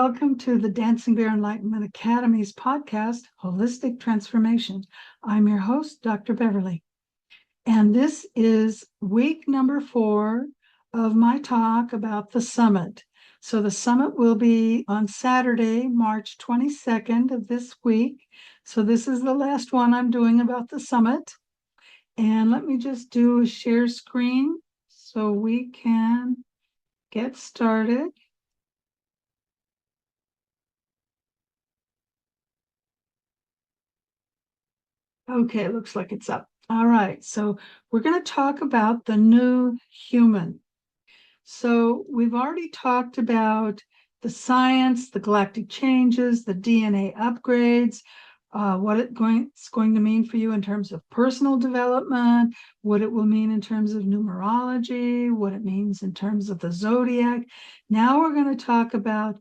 welcome to the Dancing Bear Enlightenment Academy's podcast, Holistic Transformation. I'm your host, Dr. Beverly, and this is week number 4 of my talk about the summit. So the summit will be on Saturday, March 22nd of this week. So this is the last one I'm doing about the summit. And let me just do a share screen so we can get started. Okay, looks like it's up. All right, so we're going to talk about the new human. So we've already talked about the science, the galactic changes, the DNA upgrades, what it's going to mean for you in terms of personal development, what it will mean in terms of numerology, what it means in terms of the zodiac. Now we're going to talk about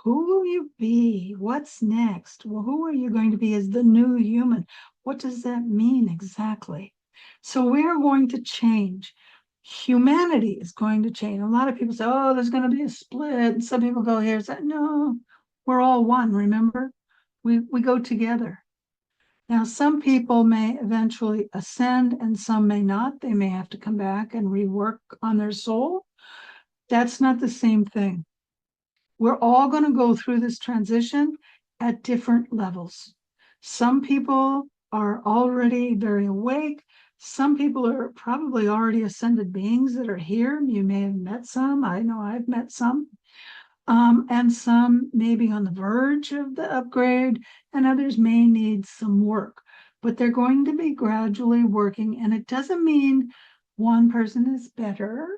who will you be? What's next? Well, who are you going to be as the new human? What does that mean exactly? So we are going to change. Humanity is going to change. A lot of people say, oh, there's going to be a split. And some people go here and say, no, we're all one, remember? We go together. Now, some people may eventually ascend and some may not. They may have to come back and rework on their soul. That's not the same thing. We're all going to go through this transition at different levels. Some people are already very awake. Some people are probably already ascended beings that are here. You may have met some. I know I've met some. And some may be on the verge of the upgrade, and others may need some work. But they're going to be gradually working, and it doesn't mean one person is better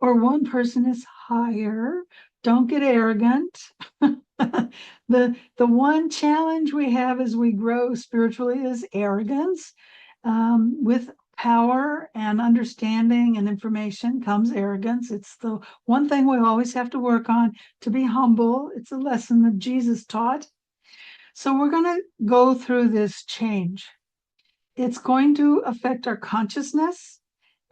or one person is higher. Don't get arrogant. The one challenge we have as we grow spiritually is arrogance. With power and understanding and information comes arrogance. It's the one thing we always have to work on, to be humble. It's a lesson that Jesus taught. So we're going to go through this change. It's going to affect our consciousness,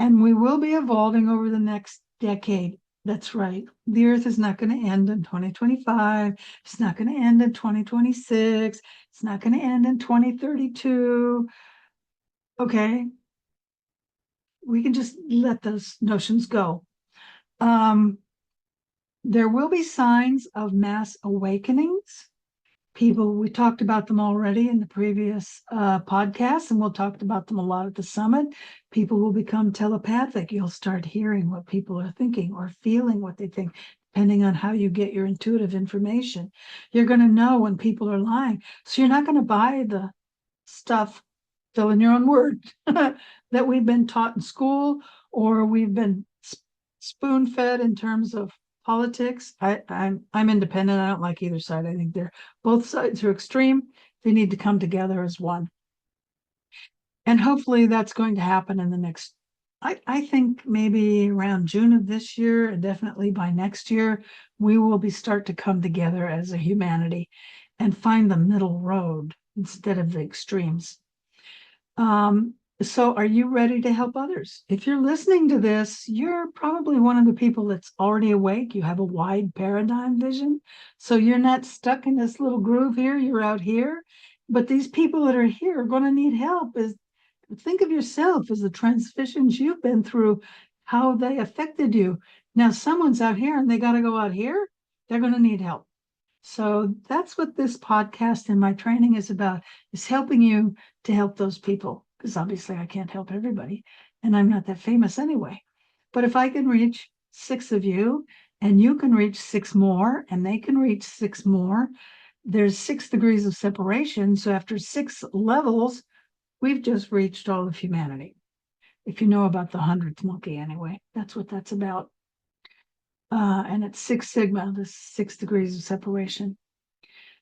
and we will be evolving over the next decade. That's right. The Earth is not going to end in 2025. It's not going to end in 2026. It's not going to end in 2032. Okay. We can just let those notions go. There will be signs of mass awakenings. People, we talked about them already in the previous podcast, and we'll talk about them a lot at the summit. People will become telepathic. You'll start hearing what people are thinking or feeling what they think, depending on how you get your intuitive information. You're going to know when people are lying. So you're not going to buy the stuff, fill in your own word, that we've been taught in school or we've been spoon-fed in terms of politics. I'm independent. I don't like either side. I think both sides are extreme. They need to come together as one. And hopefully that's going to happen in the next, I think maybe around June of this year, and definitely by next year, we will start to come together as a humanity and find the middle road instead of the extremes. So are you ready to help others? If you're listening to this, you're probably one of the people that's already awake. You have a wide paradigm vision. So you're not stuck in this little groove here. You're out here. But these people that are here are going to need help. Think of yourself as the transitions you've been through, how they affected you. Now someone's out here and they got to go out here. They're going to need help. So that's what this podcast and my training is about, is helping you to help those people. Because obviously I can't help everybody, and I'm not that famous anyway. But if I can reach 6 of you, and you can reach 6 more, and they can reach 6 more, there's 6 degrees of separation. So after 6 levels, we've just reached all of humanity. If you know about the 100th monkey anyway, that's what that's about. And it's 6 sigma, the 6 degrees of separation.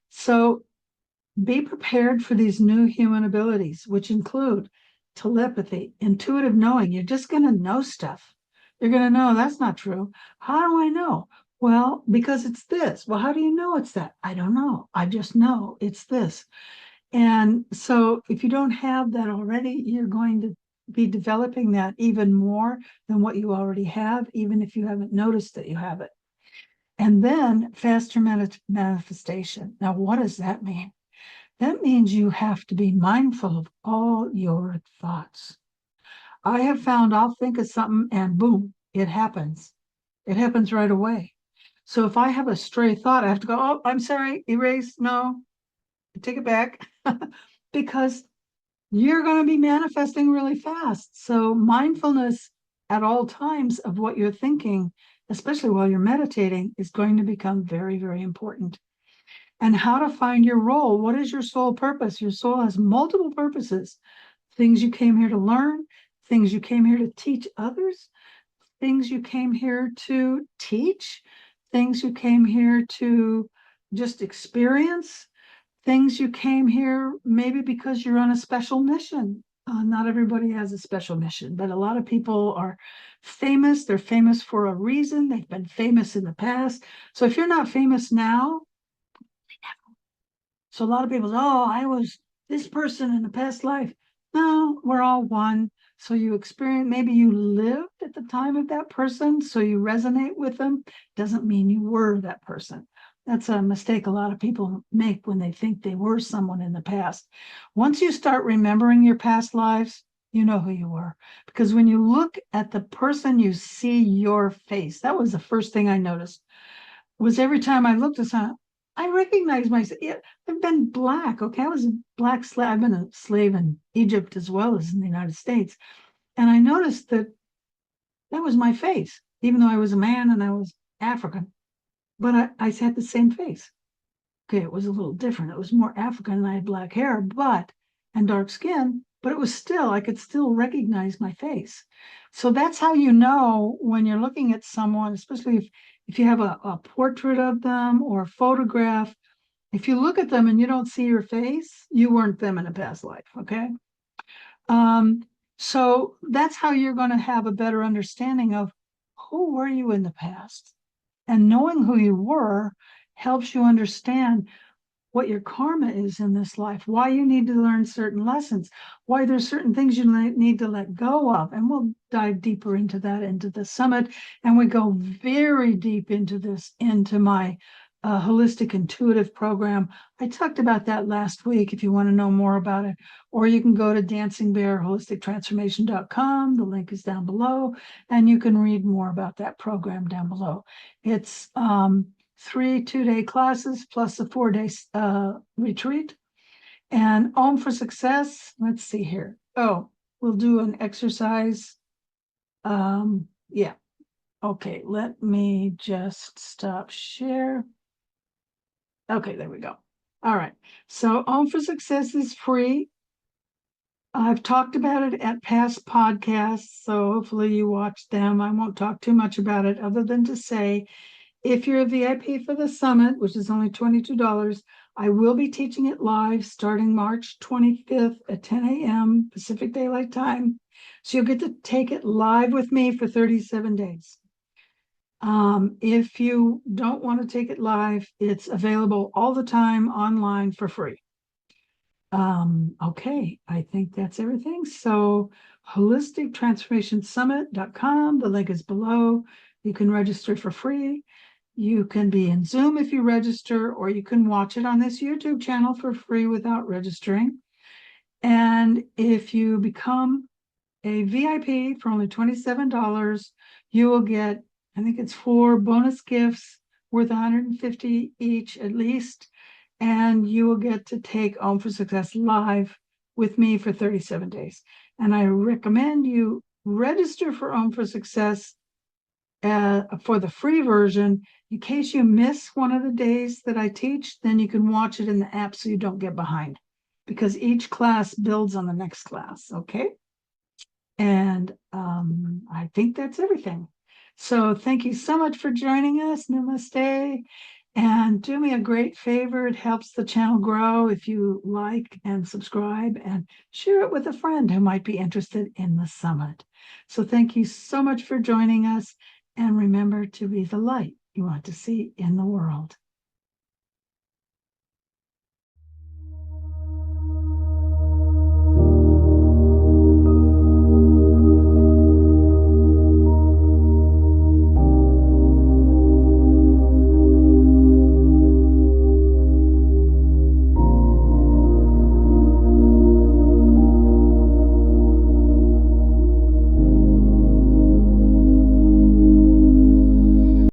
So be prepared for these new human abilities, which include telepathy, intuitive knowing. You're just going to know stuff. You're going to know that's not true. How do I know? Well, because it's this. Well, how do you know it's that? I don't know. I just know it's this. And so if you don't have that already, you're going to be developing that even more than what you already have, even if you haven't noticed that you have it. And then faster manifestation. Now, what does that mean? That means you have to be mindful of all your thoughts. I have found I'll think of something and boom, it happens. It happens right away. So if I have a stray thought, I have to go, oh, I'm sorry, erase, no, take it back, because you're going to be manifesting really fast. So mindfulness at all times of what you're thinking, especially while you're meditating, is going to become very, very important. And how to find your role. What is your soul purpose? Your soul has multiple purposes. Things you came here to learn, things you came here to teach others, things you came here to teach, things you came here to just experience, things you came here maybe because you're on a special mission. Not everybody has a special mission, but a lot of people are famous. They're famous for a reason. They've been famous in the past. So if you're not famous now, so a lot of people say, oh, I was this person in a past life. No, we're all one. So you experience, maybe you lived at the time of that person, so you resonate with them. Doesn't mean you were that person. That's a mistake a lot of people make when they think they were someone in the past. Once you start remembering your past lives, you know who you were. Because when you look at the person, you see your face. That was the first thing I noticed. Was every time I looked at someone, I recognized myself. Yeah, I've been black. Okay, I was a black slave. I've been a slave in Egypt as well as in the United States, and I noticed that that was my face, even though I was a man and I was African. But I had the same face. Okay, it was a little different. It was more African and I had black hair, but and dark skin, but it was still, I could still recognize my face. So that's how you know when you're looking at someone, especially if you have a portrait of them or a photograph, if you look at them and you don't see your face, you weren't them in a past life, okay? Um, so that's how you're going to have a better understanding of who were you in the past. And knowing who you were helps you understand what your karma is in this life, why you need to learn certain lessons, why there's certain things you need to let go of. And we'll dive deeper into that into the summit. And we go very deep into this, into my holistic intuitive program. I talked about that last week if you want to know more about it. Or you can go to dancingbearholistictransformation.com. The link is down below, and you can read more about that program down below. It's 3 2-day classes plus a 4-day retreat. And Om for Success, let's see here. Oh, we'll do an exercise. Yeah. Okay, let me just stop share. Okay, there we go. All right. So Om for Success is free. I've talked about it at past podcasts, so hopefully you watched them. I won't talk too much about it other than to say, if you're a VIP for the summit, which is only $22, I will be teaching it live starting March 25th at 10 a.m. Pacific Daylight Time. So you'll get to take it live with me for 37 days. If you don't want to take it live, it's available all the time online for free. Okay, I think that's everything. So holistictransformationsummit.com, the link is below. You can register for free. You can be in Zoom if you register, or you can watch it on this YouTube channel for free without registering. And if you become a VIP for only $27, you will get, I think it's 4 bonus gifts worth $150 each at least. And you will get to take Om for Success live with me for 37 days. And I recommend you register for Om for Success for the free version. In case you miss one of the days that I teach, then you can watch it in the app so you don't get behind, because each class builds on the next class, okay? And I think that's everything. So thank you so much for joining us. Namaste. And do me a great favor. It helps the channel grow if you like and subscribe and share it with a friend who might be interested in the summit. So thank you so much for joining us. And remember to be the light you want to see in the world.